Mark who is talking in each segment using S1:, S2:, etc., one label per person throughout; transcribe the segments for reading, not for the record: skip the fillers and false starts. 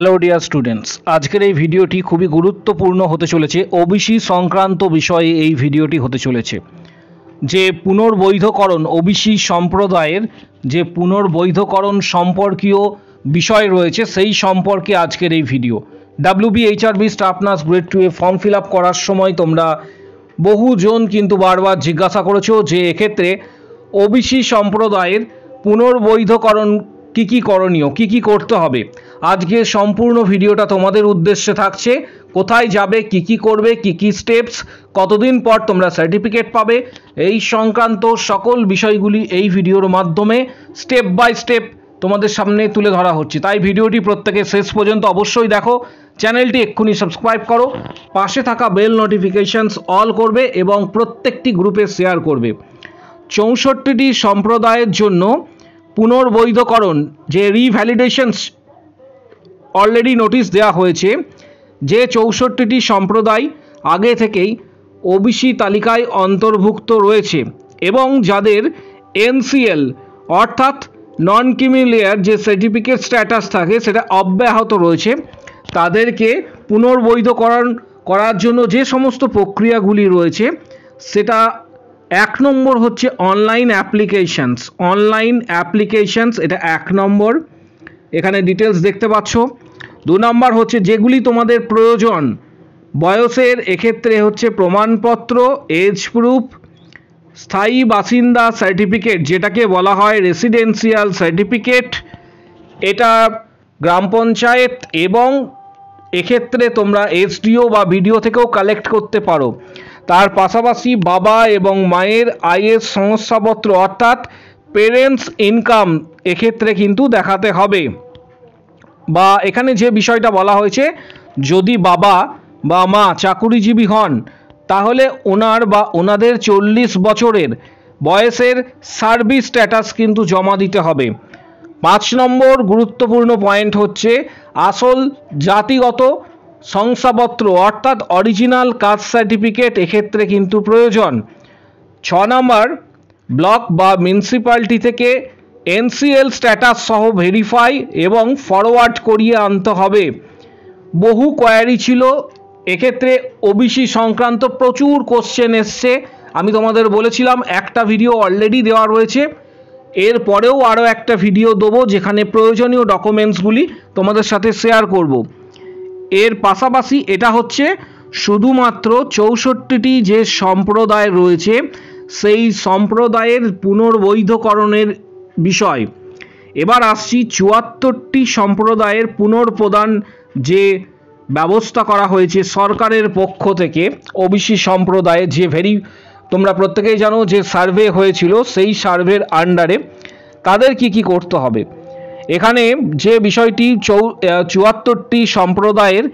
S1: Hello dear students, আজকের এই ভিডিওটি খুবই গুরুত্বপূর্ণ হতে চলেছে। ওবিসি সংক্রান্ত বিষয়ে এই ভিডিওটি হতে চলেছে। যে পুনর্বৈধকরণ, ওবিসি সম্প্রদায়ের যে পুনর্বৈধকরণ সম্পর্কীয় বিষয় রয়েছে সেই সম্পর্কে আজকের এই video. WBHRB staff nurse grade 2 এ ফর্ম ফিল আপ করার সময় তোমরা বহুজন কিন্তু বারবার জিজ্ঞাসা করেছো যে এক্ষেত্রে ওবিসি সম্প্রদায়ের পুনর্বৈধকরণ কি কি করণীয়, কি কি করতে হবে। আজকে সম্পূর্ণ ভিডিওটা তোমাদের উদ্দেশ্যে থাকছে। কোথায় যাবে, কি কি করবে, কি কি স্টেপস, কতদিন পর তোমরা সার্টিফিকেট পাবে, এই সংক্রান্ত সকল বিষয়গুলি এই ভিডিওর মাধ্যমে স্টেপ বাই স্টেপ তোমাদের সামনে তুলে ধরা হচ্ছে। তাই ভিডিওটি প্রত্যেকে শেষ পর্যন্ত অবশ্যই দেখো। চ্যানেলটি এক্ষুনি সাবস্ক্রাইব করো, পাশে থাকা বেল নোটিফিকেশনস অল করবে এবং প্রত্যেকটি গ্রুপে শেয়ার করবে। 64টি সম্প্রদায়ের জন্য পুনর্বৈধকরণ যে রিভ্যালিডেশনস অলরেডি নোটিশ দেওয়া হয়েছে। যে 64টি সম্প্রদায় আগে থেকেই ওবিসি তালিকায় অন্তর্ভুক্ত রয়েছে এবং যাদের NCL অর্থাৎ নন ক্রিমি লেয়ার যে সার্টিফিকেট স্ট্যাটাস থাকে সেটা অব্যাহত রয়েছে, তাদেরকে পুনর্বৈধকরণ করার জন্য যে সমস্ত প্রক্রিয়াগুলি রয়েছে সেটা 1 নম্বর হচ্ছে অনলাইন অ্যাপ্লিকেশনস, এটা 1 নম্বর। এখানে ডিটেলস দেখতে পাচ্ছ। 2 নম্বর হচ্ছে যেগুলি তোমাদের প্রয়োজন বয়সের, এক্ষেত্রে হচ্ছে প্রমাণপত্র, এজ প্রুফ, স্থায়ী বাসিন্দা সার্টিফিকেট যেটাকে বলা হয় রেসিডেন্সিয়াল সার্টিফিকেট, এটা গ্রাম পঞ্চায়েত এবং এক্ষেত্রে তোমরা SDO বা BDO থেকেও কালেক্ট করতে পারো। তার পাশাপাশি বাবা এবং মায়ের আয়ের শংসাপত্র অর্থাৎ পেরেন্টস ইনকাম এক্ষেত্রে কিন্তু দেখাতে হবে। বা এখানে যে বিষয়টা বলা হয়েছে, যদি বাবা বা মা চাকুরিজীবী হন তাহলে ওনার বা ওনাদের 40 বছরের বয়সের সার্ভিস স্ট্যাটাস কিন্তু জমা দিতে হবে। 5 নম্বর গুরুত্বপূর্ণ পয়েন্ট হচ্ছে আসল জাতিগত শংসাপত্র অর্থাৎ অরিজিনাল কাস্ট সার্টিফিকেট এক্ষেত্রে কিন্তু প্রয়োজন। 6 নম্বর ব্লক বা মিউনিসিপ্যালিটি থেকে NCL স্ট্যাটাস সহ ভেরিফাই এবং ফরওয়ার্ড করিয়ে আনতে হবে। বহু কোয়ারি ছিল এক্ষেত্রে ওবিসি সংক্রান্ত, প্রচুর কোশ্চেন এসছে। আমি তোমাদের বলেছিলাম একটা ভিডিও অলরেডি দেওয়া রয়েছে, এরপরেও আরও একটা ভিডিও দেবো যেখানে প্রয়োজনীয় ডকুমেন্টসগুলি তোমাদের সাথে শেয়ার করব। এর পাশাপাশি এটা হচ্ছে শুধুমাত্র 64টি যে সম্প্রদায় রয়েছে সেই সম্প্রদায়ের পুনর্বৈধকরণের বিষয়। এবার আসছি 74টি সম্প্রদায়ের পুনর্প্রদান যে ব্যবস্থা করা হয়েছে সরকারের পক্ষ থেকে ওবিসি সম্প্রদায়ে, যে তোমরা প্রত্যেকেই জানো যে সার্ভে হয়েছিল সেই সার্ভের আন্ডারে তাদের কি কি করতে হবে। এখানে যে বিষয়টি 74টি সম্প্রদায়ের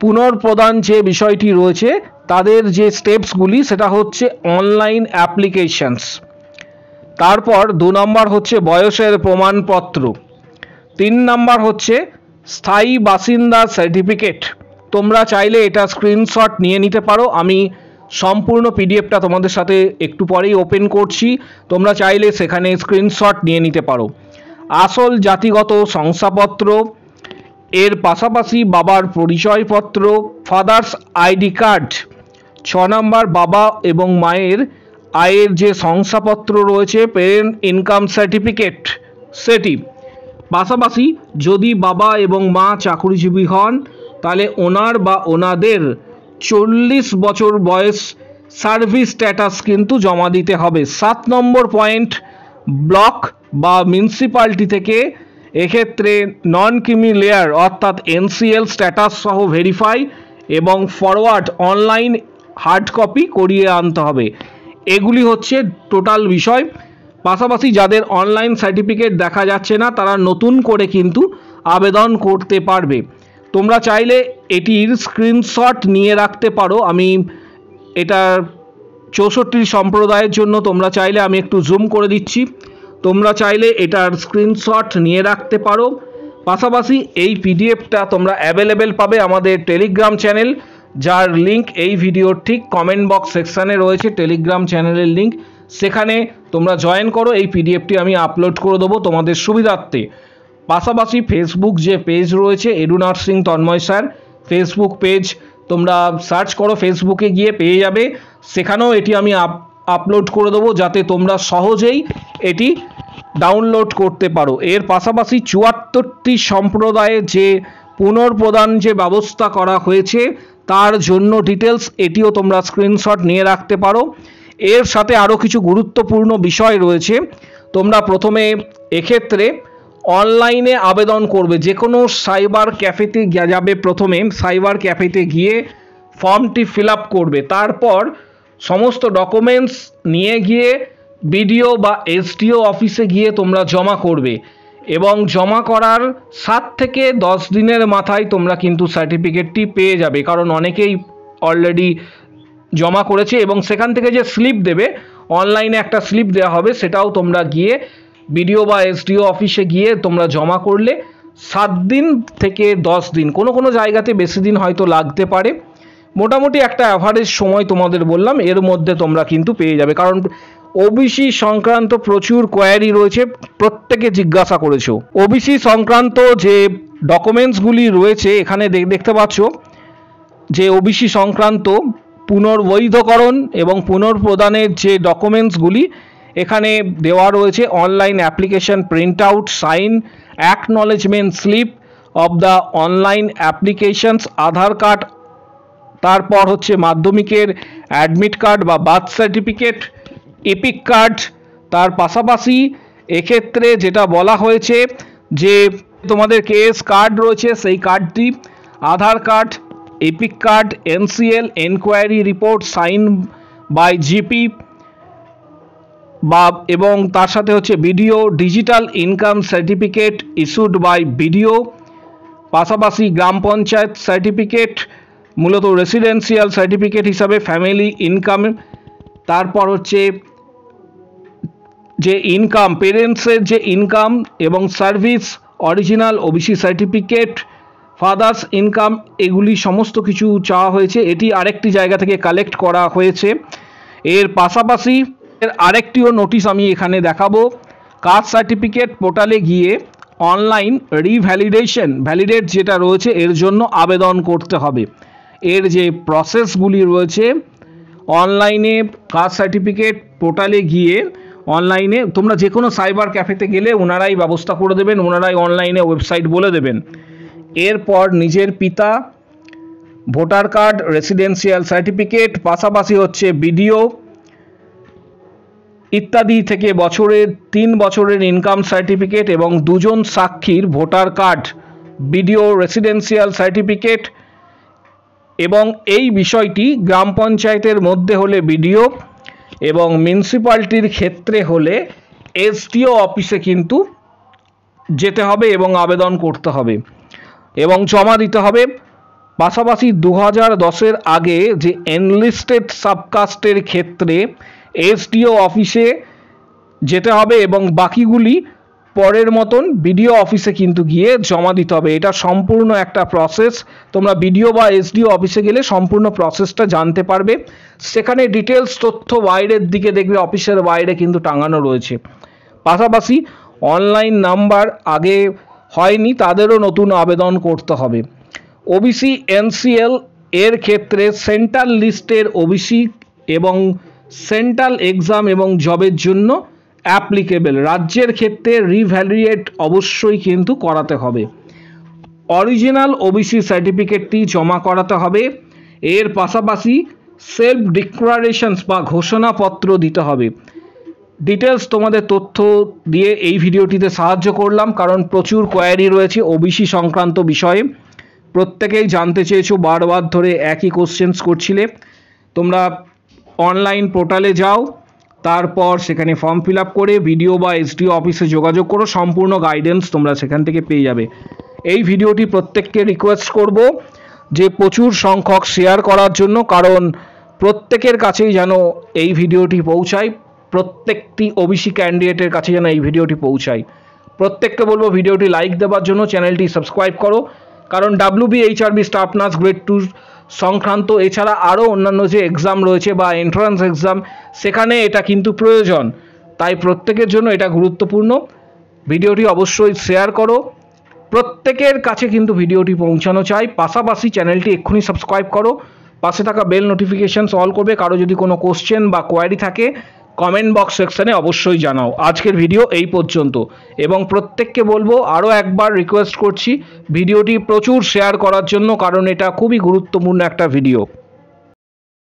S1: পুনর্প্রদান যে বিষয়টি রয়েছে তাদের যে স্টেপসগুলি সেটা হচ্ছে অনলাইন অ্যাপ্লিকেশনস, তারপর 2 নম্বর হচ্ছে বয়সের প্রমাণপত্র, 3 নম্বর হচ্ছে স্থায়ী বাসিন্দা সার্টিফিকেট। তোমরা চাইলে এটা স্ক্রিনশট নিয়ে নিতে পারো, আমি সম্পূর্ণ PDFটা তোমাদের সাথে একটু পরেই ওপেন করছি, তোমরা চাইলে সেখানে স্ক্রিনশট নিয়ে নিতে পারো। আসল জাতিগত শংসাপত্র, এর পাশাপাশি বাবার পরিচয়পত্র, ফাদার্স ID কার্ড। 6 নম্বর বাবা এবং মায়ের আয়ের যে শংসাপত্র রয়েছে পেরেন্ট ইনকাম সার্টিফিকেট সেটি। পাশাপাশি যদি বাবা এবং মা চাকুরিজীবী হন তাহলে ওনার বা ওনাদের 40 বছর বয়স সার্ভিস স্ট্যাটাস কিন্তু জমা দিতে হবে। 7 নম্বর পয়েন্ট ব্লক বা মিউনিসিপ্যালিটি থেকে এক্ষেত্রে নন ক্রিমি লেয়ার অর্থাৎ NCL স্ট্যাটাস সহ ভেরিফাই এবং ফরওয়ার্ড অনলাইন হার্ড কপি করিয়ে আনতে হবে। এগুলি হচ্ছে টোটাল বিষয়। পাশাপাশি যাদের অনলাইন সার্টিফিকেট দেখা যাচ্ছে না তারা নতুন করে কিন্তু আবেদন করতে পারবে। তোমরা চাইলে এটির স্ক্রিনশট নিয়ে রাখতে পারো। আমি এটা 64টি সম্প্রদায়ের জন্য তোমরা চাইলে আমি একটু জুম করে দিচ্ছি, তোমরা চাইলে এটার স্ক্রিনশট নিয়ে রাখতে পারো। পাশাপাশি এই PDFটা তোমরা অ্যাভেলেবেল পাবে আমাদের টেলিগ্রাম চ্যানেল, যার লিঙ্ক এই ভিডিওর ঠিক কমেন্ট বক্স সেকশানে রয়েছে, টেলিগ্রাম চ্যানেলের লিঙ্ক, সেখানে তোমরা জয়েন করো। এই PDFটি আমি আপলোড করে দেবো তোমাদের সুবিধার্থে। পাশাপাশি ফেসবুক যে পেজ রয়েছে edu nursing Tanmoy sir Facebook page, তোমরা সার্চ করো, ফেসবুকে গিয়ে পেয়ে যাবে, সেখানেও এটি আমি আপলোড করে দেবো যাতে তোমরা সহজেই এটি ডাউনলোড করতে পারো। এর পাশাপাশি ৭৪টি সম্প্রদায়ে যে পুনর্প্রদান যে ব্যবস্থা করা হয়েছে তার জন্য ডিটেলস এটিও তোমরা স্ক্রিনশট নিয়ে রাখতে পারো। এর সাথে আরও কিছু গুরুত্বপূর্ণ বিষয় রয়েছে। তোমরা প্রথমে এক্ষেত্রে অনলাইনে আবেদন করবে, যে কোনো সাইবার ক্যাফেতে যাবে, প্রথমে সাইবার ক্যাফেতে গিয়ে ফর্মটি ফিল আপ করবে, তারপর সমস্ত ডকুমেন্টস নিয়ে গিয়ে বিডিও বা এসডিও অফিসে গিয়ে তোমরা জমা করবে এবং জমা করার 7 থেকে 10 দিনের মাথায় তোমরা কিন্তু সার্টিফিকেটটি পেয়ে যাবে, কারণ অনেকেই অলরেডি জমা করেছে এবং সেখান থেকে যে স্লিপ দেবে, অনলাইনে একটা স্লিপ দেওয়া হবে, সেটাও তোমরা গিয়ে বিডিও বা এসডিও অফিসে গিয়ে তোমরা জমা করলে 7 দিন থেকে 10 দিন, কোনো জায়গাতে বেশি দিন হয়তো লাগতে পারে, মোটামুটি একটা অ্যাভারেজ সময় তোমাদের বললাম, এর মধ্যে তোমরা কিন্তু পেয়ে যাবে। কারণ ওবিসি সংক্রান্ত প্রচুর কোয়ারি রয়েছে, প্রত্যেকে জিজ্ঞাসা করেছো। ওবিসি সংক্রান্ত যে ডকুমেন্টসগুলি রয়েছে এখানে দেখতে পাচ্ছ যে ওবিসি সংক্রান্ত পুনর্বৈধকরণ এবং পুনর্প্রদানের যে ডকুমেন্টসগুলি এখানে দেওয়া রয়েছে, online application print out, sign, acknowledgement slip of the online applications, Aadhaar card, তারপর হচ্ছে মাধ্যমিকের অ্যাডমিট কার্ড বা বার্থ সার্টিফিকেট, এপিক কার্ড। তার পাশাপাশি এক্ষেত্রে যেটা বলা হয়েছে যে তোমাদের কেএস কার্ড রয়েছে সেই কার্ডটি, Aadhaar card, EPIC card, NCL, enquiry report sign by GP বা এবং তার সাথে হচ্ছে BDO, digital income certificate issued by BDO, পাশাপাশি গ্রাম পঞ্চায়েত সার্টিফিকেট, মূলত রেসিডেন্সিয়াল সার্টিফিকেট হিসাবে ফ্যামিলি ইনকাম, তারপর হচ্ছে যে ইনকাম পেরেন্টসের যে ইনকাম এবং service, original OBC certificate, father's income, এগুলি সমস্ত কিছু চাওয়া হয়েছে। এটি আরেকটি জায়গা থেকে কালেক্ট করা হয়েছে। এর পাশাপাশি এর আরেকটিও নোটিশ আমি এখানে দেখাবো, কাস্ট সার্টিফিকেট পোর্টালে গিয়ে অনলাইন ভ্যালিডেট যেটা রয়েছে এর জন্য আবেদন করতে হবে। এর যে প্রসেসগুলি রয়েছে, অনলাইনে কাস্ট সার্টিফিকেট পোর্টালে গিয়ে অনলাইনে তোমরা যে কোনো সাইবার ক্যাফেতে গেলে ওনারাই ব্যবস্থা করে দেবেন, ওনারাই অনলাইনে ওয়েবসাইট বলে দেবেন। এরপর নিজের পিতা, ভোটার কার্ড, রেসিডেন্সিয়াল সার্টিফিকেট, পাশাপাশি হচ্ছে বিডিও ইত্যাদি থেকে 3 বছরের ইনকাম সার্টিফিকেট এবং 2 জন সাক্ষীর voter card, BDO residential certificate, এবং এই বিষয়টি গ্রাম পঞ্চায়েতের মধ্যে হলে বিডিও এবং মিউনিসিপ্যালিটির ক্ষেত্রে হলে এসডিও অফিসে কিন্তু যেতে হবে এবং আবেদন করতে হবে এবং জমা দিতে হবে। পাশাপাশি 2010-এর আগে যে এনলিস্টেড সাবকাস্টের ক্ষেত্রে এসডিও অফিসে যেতে হবে এবং বাকিগুলি পরের মতন বিডিও অফিসে কিন্তু গিয়ে জমা দিতে হবে। এটা সম্পূর্ণ একটা প্রসেস, তোমরা বিডিও বা এসডিও অফিসে গেলে সম্পূর্ণ প্রসেসটা জানতে পারবে। সেখানে ডিটেলস তথ্য বাইরের দিকে দেখবে, অফিসের বাইরে কিন্তু টাঙানো রয়েছে। পাশাপাশি অনলাইন নাম্বার আগে হয়নি তাদেরও নতুন আবেদন করতে হবে। ওবিসি এনসিএল এর ক্ষেত্রে সেন্ট্রাল লিস্টের ওবিসি এবং সেন্ট্রাল এক্সাম এবং জবের জন্য অ্যাপ্লিকেবল, রাজ্যের ক্ষেত্রে রিভ্যালুয়েট অবশ্যই কিন্তু করাতে হবে। অরিজিনাল ওবিসি সার্টিফিকেটটি জমা করাতে হবে। এর পাশাপাশি সেলফ ডিক্লারেশনস বা ঘোষণাপত্র দিতে হবে। ডিটেলস তোমাদের তথ্য দিয়ে এই ভিডিওটিতে সাহায্য করলাম, কারণ প্রচুর কোয়ারি রয়েছে ওবিসি সংক্রান্ত বিষয়ে, প্রত্যেকেই জানতে চেয়েছো, বারবার ধরে একই কোশ্চেন্স করছিলে। তোমরা অনলাইন পোর্টালে যাও, তারপর সেখানে ফর্ম ফিল আপ করে বিডিও বা এসডিও অফিসে যোগাযোগ করো, সম্পূর্ণ গাইডেন্স তোমরা সেখান থেকে পেয়ে যাবে। এই ভিডিওটি প্রত্যেককে রিকোয়েস্ট করব যে প্রচুর সংখ্যক শেয়ার করার জন্য, কারণ প্রত্যেকের কাছেই যেন এই ভিডিওটি পৌঁছায়, প্রত্যেকটি ওবিসি ক্যান্ডিডেটের কাছে যেন এই ভিডিওটি পৌঁছায়। প্রত্যেককে বলবো ভিডিওটি লাইক দেওয়ার জন্য, চ্যানেলটি সাবস্ক্রাইব করো, কারণ WBHRB স্টাফ নার্স গ্রেড 2 সংক্রান্ত এছাড়া আরও অন্যান্য যে এক্সাম রয়েছে বা এন্ট্রান্স এক্সাম, সেখানে এটা কিন্তু প্রয়োজন, তাই প্রত্যেকের জন্য এটা গুরুত্বপূর্ণ। ভিডিওটি অবশ্যই শেয়ার করো। প্রত্যেকের কাছে কিন্তু ভিডিওটি পৌঁছানো চাই। পাশাপাশি চ্যানেলটি এক্ষুনি সাবস্ক্রাইব করো, পাশে থাকা বেল নোটিফিকেশনস অল করবে। কারো যদি কোনো কোশ্চেন বা কোয়ারি থাকে কমেন্ট বক্স সেকশনে অবশ্যই জানাও। আজকের ভিডিও এই পর্যন্ত, এবং প্রত্যেককে বলবো, আরও একবার রিকোয়েস্ট করছি ভিডিওটি প্রচুর শেয়ার করার জন্য, কারণ এটা খুবই গুরুত্বপূর্ণ একটা ভিডিও।